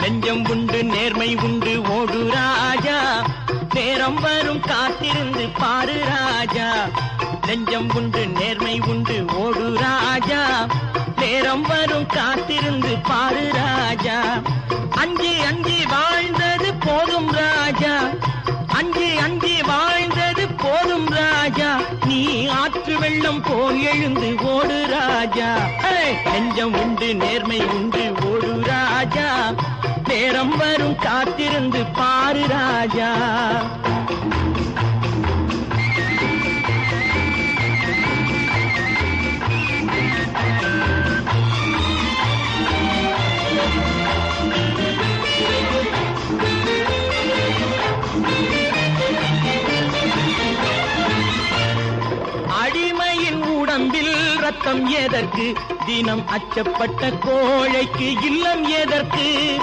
நெஞ்சம் உண்டு நேர்மை உண்டு ஓடு ராஜா, நேரம் வரும் காத்திருந்து பாரு ராஜா. நெஞ்சம் உண்டு நேர்மை உண்டு ஓடு ராஜா, நேரம் வரும் காத்திருந்து பாரு ராஜா. அஞ்சி அஞ்சி வாழ்ந்தது போதும் ராஜா, அஞ்சி அஞ்சி வாழ்ந்தது போதும் ராஜா. நீ ஆற்று வெள்ளம் போல் எழுந்து ஓடு ராஜா. நெஞ்சம் உண்டு நேர்மை உண்டு ஓடு ராஜா, நேரம் வரும் காத்திருந்து பாரு ராஜா. அடிமையின் உடம்பில் ரத்தம் எதற்கு, தினம் அச்சப்பட்ட கோழைக்கு இல்லம் எதற்கு.